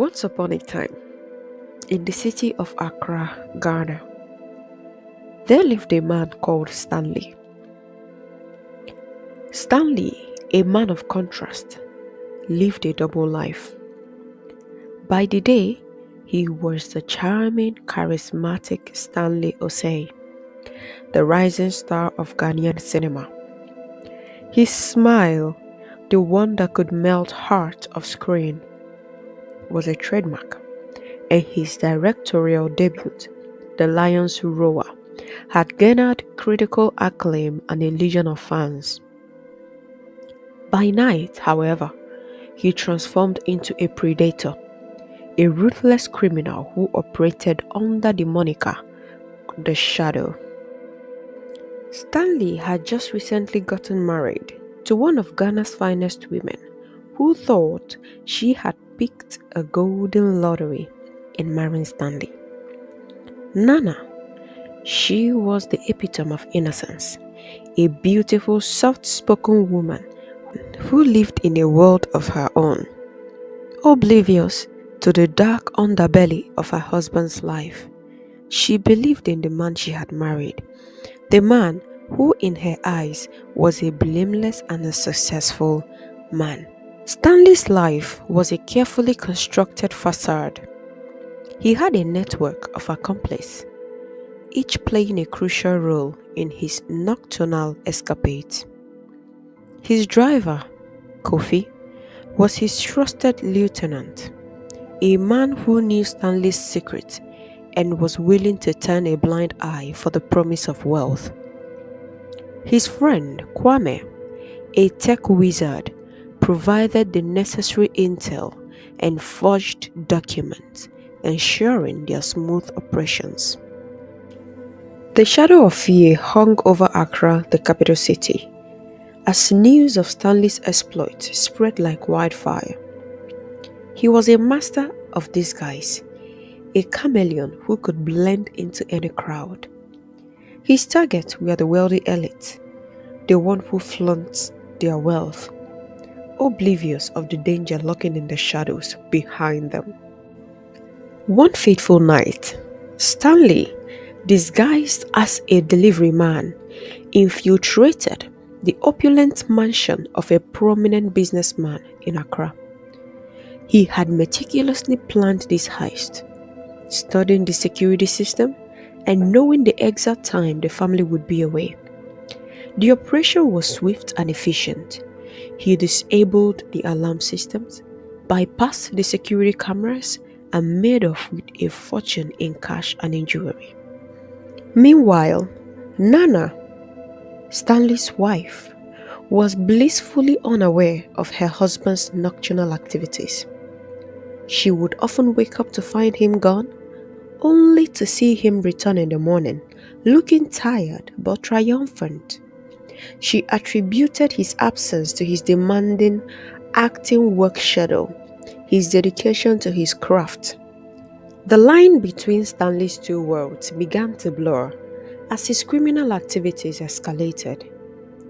Once upon a time, in the city of Accra, Ghana, there lived a man called Stanley. Stanley, a man of contrast, lived a double life. By the day, he was the charming, charismatic Stanley Osei, the rising star of Ghanaian cinema. His smile, the one that could melt heart of screen, was a trademark, and his directorial debut, The Lion's Roar, had garnered critical acclaim and a legion of fans. By night, however, he transformed into a predator, a ruthless criminal who operated under the moniker The Shadow. Stanley had just recently gotten married to one of Ghana's finest women who thought she had picked a golden lottery in marrying Stanley. Nana, she was the epitome of innocence, a beautiful, soft-spoken woman who lived in a world of her own, oblivious to the dark underbelly of her husband's life. She believed in the man she had married, the man who in her eyes was a blameless and a successful man. Stanley's life was a carefully constructed facade. He had a network of accomplices, each playing a crucial role in his nocturnal escapades. His driver, Kofi, was his trusted lieutenant, a man who knew Stanley's secret and was willing to turn a blind eye for the promise of wealth. His friend, Kwame, a tech wizard, provided the necessary intel and forged documents, ensuring their smooth operations. The shadow of fear hung over Accra, the capital city, as news of Stanley's exploits spread like wildfire. He was a master of disguise, a chameleon who could blend into any crowd. His targets were the wealthy elite, the one who flaunts their wealth, oblivious of the danger lurking in the shadows behind them. One fateful night, Stanley, disguised as a delivery man, infiltrated the opulent mansion of a prominent businessman in Accra. He had meticulously planned this heist, studying the security system and knowing the exact time the family would be away. The operation was swift and efficient. He disabled the alarm systems, bypassed the security cameras, and made off with a fortune in cash and in jewelry. Meanwhile, Nana, Stanley's wife, was blissfully unaware of her husband's nocturnal activities. She would often wake up to find him gone, only to see him return in the morning, looking tired but triumphant. She attributed his absence to his demanding acting work schedule, his dedication to his craft. The line between Stanley's two worlds began to blur as his criminal activities escalated.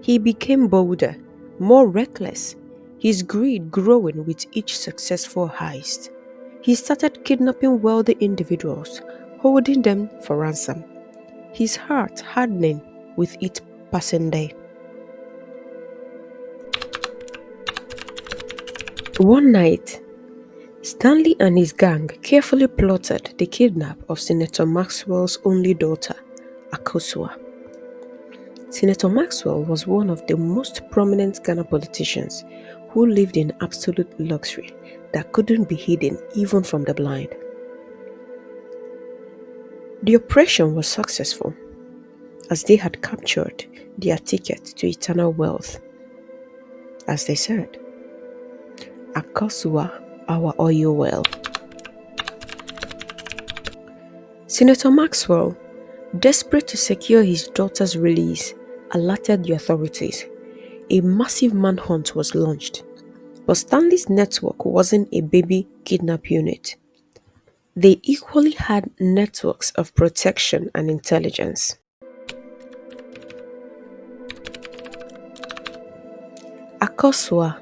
He became bolder, more reckless, his greed growing with each successful heist. He started kidnapping wealthy individuals, holding them for ransom, his heart hardening with each passing day. One night, Stanley and his gang carefully plotted the kidnap of Senator Maxwell's only daughter, Akosua. Senator Maxwell was one of the most prominent Ghana politicians who lived in absolute luxury that couldn't be hidden even from the blind. The operation was successful, as they had captured their ticket to eternal wealth. As they said, Akosua, our oil well. Senator Maxwell, desperate to secure his daughter's release, alerted the authorities. A massive manhunt was launched, but Stanley's network wasn't a baby kidnap unit. They equally had networks of protection and intelligence. Akosua,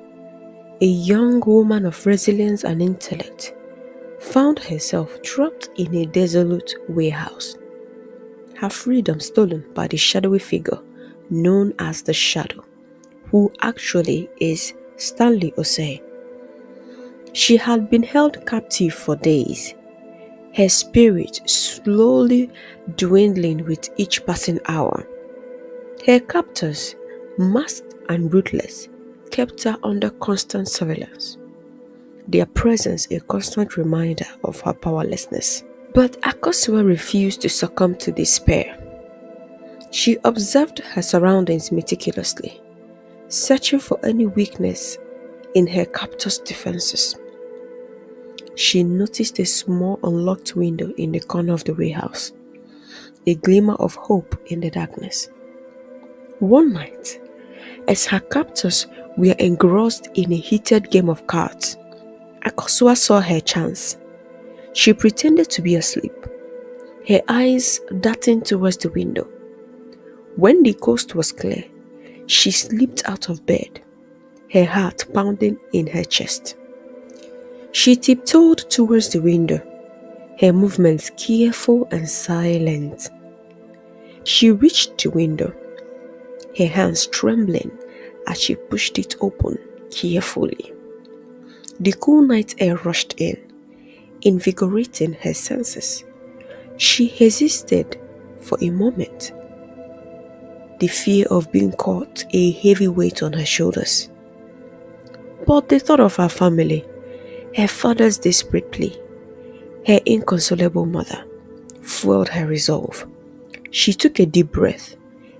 a young woman of resilience and intellect, found herself trapped in a desolate warehouse, her freedom stolen by the shadowy figure known as the Shadow, who actually is Stanley Osei. She had been held captive for days, her spirit slowly dwindling with each passing hour. Her captors, masked and ruthless, kept her under constant surveillance, their presence a constant reminder of her powerlessness. But Akosua refused to succumb to despair. She observed her surroundings meticulously, searching for any weakness in her captor's defenses. She noticed a small unlocked window in the corner of the warehouse, a glimmer of hope in the darkness. One night, as her captors were engrossed in a heated game of cards, Akosua saw her chance. She pretended to be asleep, her eyes darting towards the window. When the coast was clear, she slipped out of bed, her heart pounding in her chest. She tiptoed towards the window, her movements careful and silent. She reached the window, her hands trembling as she pushed it open carefully. The cool night air rushed in, invigorating her senses. She hesitated for a moment, the fear of being caught a heavy weight on her shoulders. But the thought of her family, her father's desperate plea, her inconsolable mother, fueled her resolve. She took a deep breath,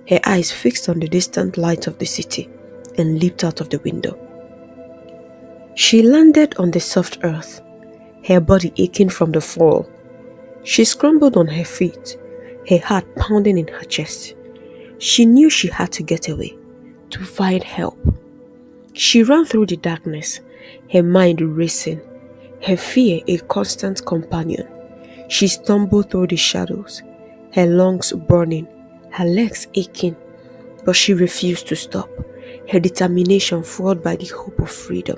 her eyes fixed on the distant light of the city, and leaped out of the window. She landed on the soft earth, her body aching from the fall. She scrambled on her feet, her heart pounding in her chest. She knew she had to get away, to find help. She ran through the darkness, her mind racing, her fear a constant companion. She stumbled through the shadows, her lungs burning, her legs aching, but she refused to stop, her determination fueled by the hope of freedom.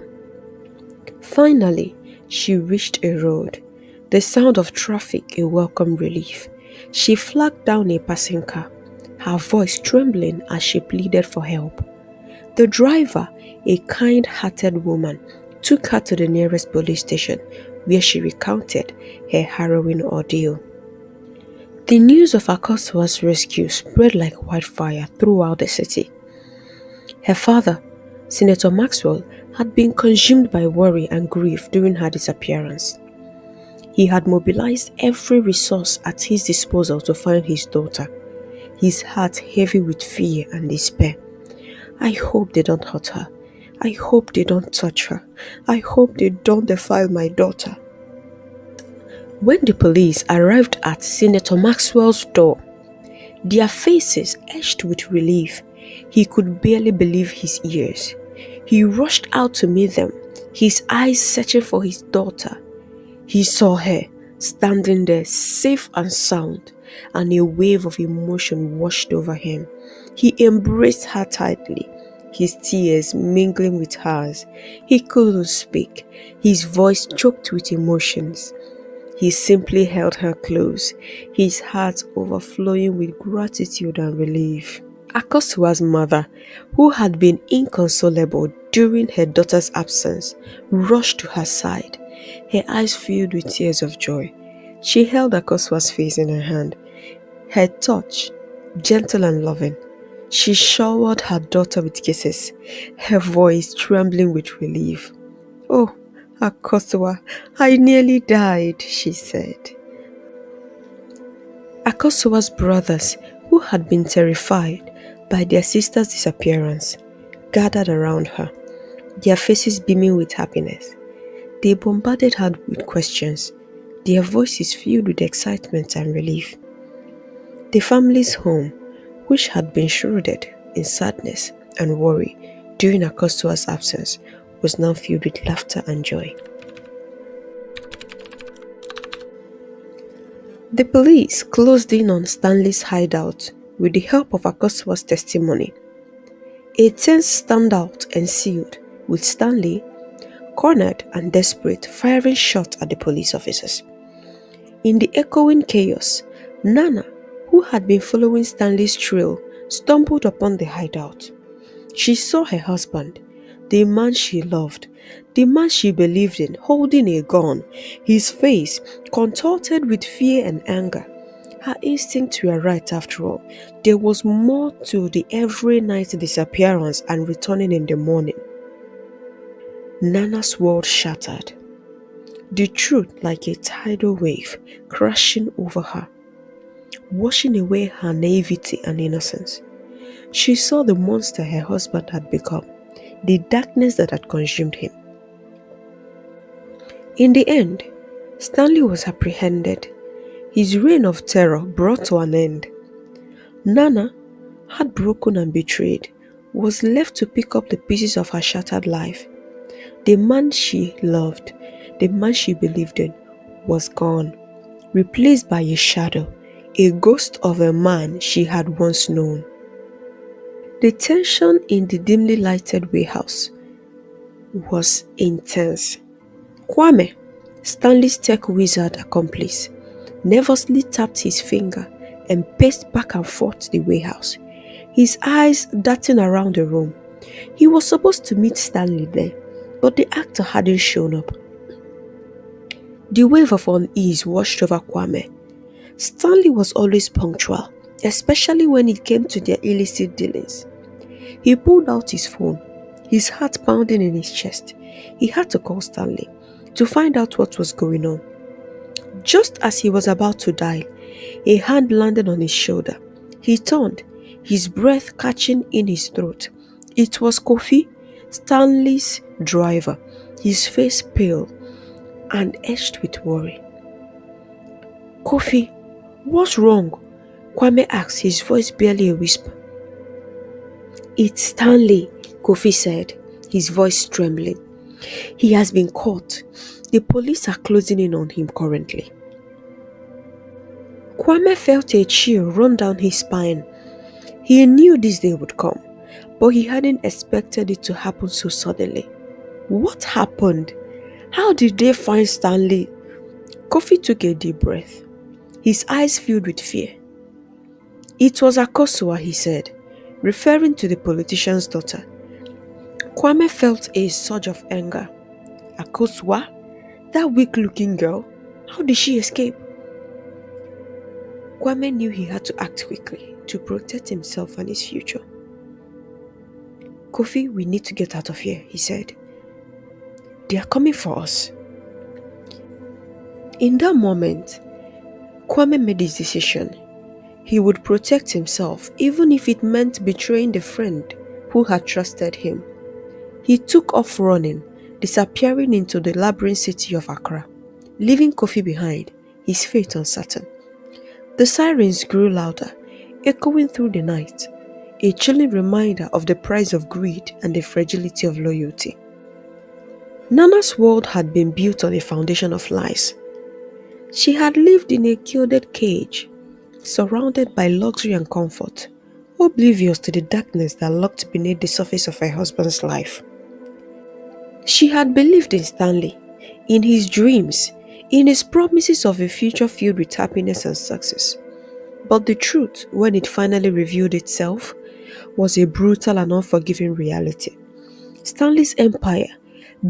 Finally, she reached a road, the sound of traffic a welcome relief. She flagged down a passing car, her voice trembling as she pleaded for help. The driver, a kind-hearted woman, took her to the nearest police station where she recounted her harrowing ordeal. The news of Akosua's rescue spread like wildfire throughout the city. Her father, Senator Maxwell, had been consumed by worry and grief during her disappearance. He had mobilized every resource at his disposal to find his daughter, his heart heavy with fear and despair. I hope they don't hurt her. I hope they don't touch her. I hope they don't defile my daughter. When the police arrived at Senator Maxwell's door, their faces etched with relief, he could barely believe his ears. He rushed out to meet them, his eyes searching for his daughter. He saw her, standing there safe and sound, and a wave of emotion washed over him. He embraced her tightly, his tears mingling with hers. He couldn't speak, his voice choked with emotions. He simply held her close, his heart overflowing with gratitude and relief. Akosua's mother, who had been inconsolable during her daughter's absence, rushed to her side, her eyes filled with tears of joy. She held Akosua's face in her hand, her touch gentle and loving. She showered her daughter with kisses, her voice trembling with relief. "Oh, Akosua, I nearly died," she said. Akosua's brothers, who had been terrified by their sister's disappearance, gathered around her, their faces beaming with happiness. They bombarded her with questions, their voices filled with excitement and relief. The family's home, which had been shrouded in sadness and worry during Akosua's absence, was now filled with laughter and joy. The police closed in on Stanley's hideout with the help of Akosua's testimony. A tense standout ensued, with Stanley cornered and desperate, firing shots at the police officers. In the echoing chaos, Nana, who had been following Stanley's trail, stumbled upon the hideout. She saw her husband, the man she loved, the man she believed in, holding a gun, his face contorted with fear and anger. Her instincts were right after all. There was more to the every night disappearance and returning in the morning. Nana's world shattered. The truth, like a tidal wave, crashing over her, washing away her naivety and innocence. She saw the monster her husband had become, the darkness that had consumed him. In the end, Stanley was apprehended, his reign of terror brought to an end. Nana, heartbroken and betrayed, was left to pick up the pieces of her shattered life. The man she loved, the man she believed in, was gone, replaced by a shadow, a ghost of a man she had once known. The tension in the dimly lighted warehouse was intense. Kwame, Stanley's tech wizard accomplice, nervously tapped his finger and paced back and forth the warehouse, his eyes darting around the room. He was supposed to meet Stanley there, but the actor hadn't shown up. The wave of unease washed over Kwame. Stanley was always punctual, especially when it came to their illicit dealings. He pulled out his phone, his heart pounding in his chest. He had to call Stanley to find out what was going on. Just as he was about to dial, a hand landed on his shoulder. He turned, his breath catching in his throat. It was Kofi, Stanley's driver, his face pale and etched with worry. "Kofi, what's wrong?" Kwame asked, his voice barely a whisper. "It's Stanley," Kofi said, his voice trembling. "He has been caught. The police are closing in on him currently." Kwame felt a chill run down his spine. He knew this day would come, but he hadn't expected it to happen so suddenly. What happened? How did they find Stanley? Kofi took a deep breath, his eyes filled with fear. "It was Akosua," he said, referring to the politician's daughter. Kwame felt a surge of anger. Akosua? That weak-looking girl? How did she escape? Kwame knew he had to act quickly to protect himself and his future. "Kofi, we need to get out of here," he said. "They are coming for us." In that moment, Kwame made his decision. He would protect himself even if it meant betraying the friend who had trusted him. He took off running, disappearing into the labyrinth city of Accra, leaving Kofi behind, his fate uncertain. The sirens grew louder, echoing through the night, a chilling reminder of the price of greed and the fragility of loyalty. Nana's world had been built on a foundation of lies. She had lived in a gilded cage, surrounded by luxury and comfort, oblivious to the darkness that lurked beneath the surface of her husband's life. She had believed in Stanley, in his dreams, in his promises of a future filled with happiness and success. But the truth, when it finally revealed itself, was a brutal and unforgiving reality. Stanley's empire,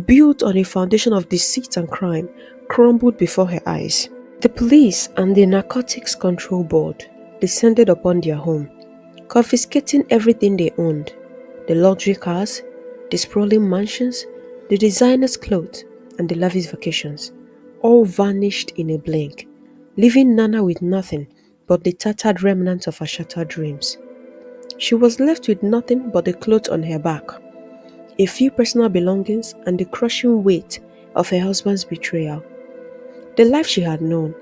built on a foundation of deceit and crime, crumbled before her eyes. The police and the Narcotics Control Board descended upon their home, confiscating everything they owned: the luxury cars, the sprawling mansions, the designer's clothes, and the lavish vacations, all vanished in a blink, leaving Nana with nothing but the tattered remnants of her shattered dreams. She was left with nothing but the clothes on her back, a few personal belongings, and the crushing weight of her husband's betrayal. The life she had known,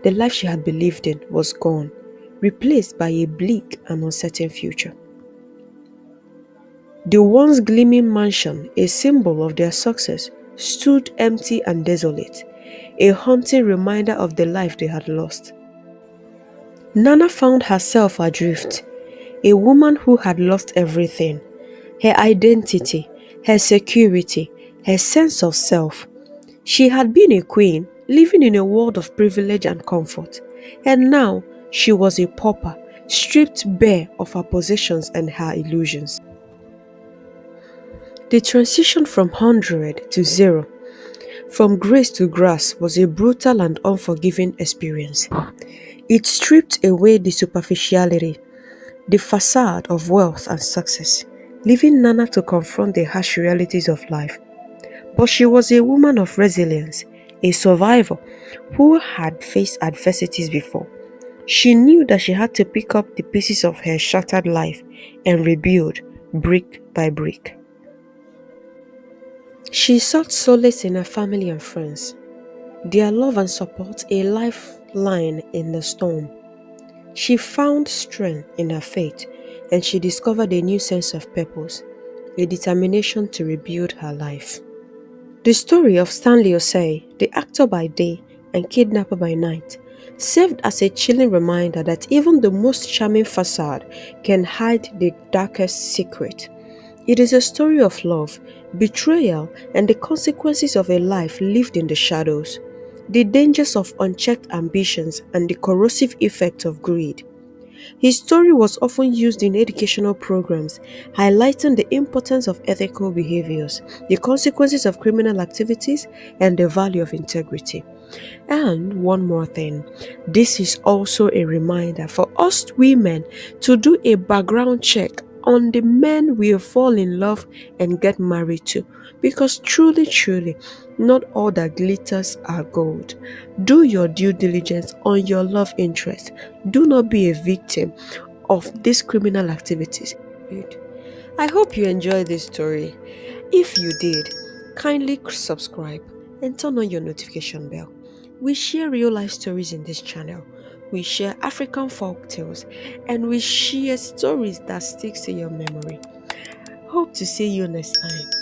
the life she had believed in, was gone, replaced by a bleak and uncertain future. The once gleaming mansion, a symbol of their success, stood empty and desolate, a haunting reminder of the life they had lost. Nana found herself adrift, a woman who had lost everything: her identity, her security, her sense of self. She had been a queen, living in a world of privilege and comfort, and now she was a pauper, stripped bare of her possessions and her illusions. The transition from 100 to 0, from grace to grass, was a brutal and unforgiving experience. It stripped away the superficiality, the facade of wealth and success, leaving Nana to confront the harsh realities of life. But she was a woman of resilience, a survivor who had faced adversities before. She knew that she had to pick up the pieces of her shattered life and rebuild brick by brick. She sought solace in her family and friends, their love and support a lifeline in the storm. She found strength in her faith, and she discovered a new sense of purpose, a determination to rebuild her life. The story of Stanley Osei, the actor by day and kidnapper by night, served as a chilling reminder that even the most charming facade can hide the darkest secret. It is a story of love, betrayal, and the consequences of a life lived in the shadows, the dangers of unchecked ambitions, and the corrosive effects of greed. His story was often used in educational programs, highlighting the importance of ethical behaviors, the consequences of criminal activities, and the value of integrity. And one more thing, this is also a reminder for us women to do a background check on the men we fall in love and get married to. Because truly, truly, not all that glitters are gold. Do your due diligence on your love interest. Do not be a victim of these criminal activities. I hope you enjoyed this story. If you did, kindly subscribe and turn on your notification bell. We share real life stories in this channel. We share African folk tales and we share stories that sticks to your memory. Hope to see you next time.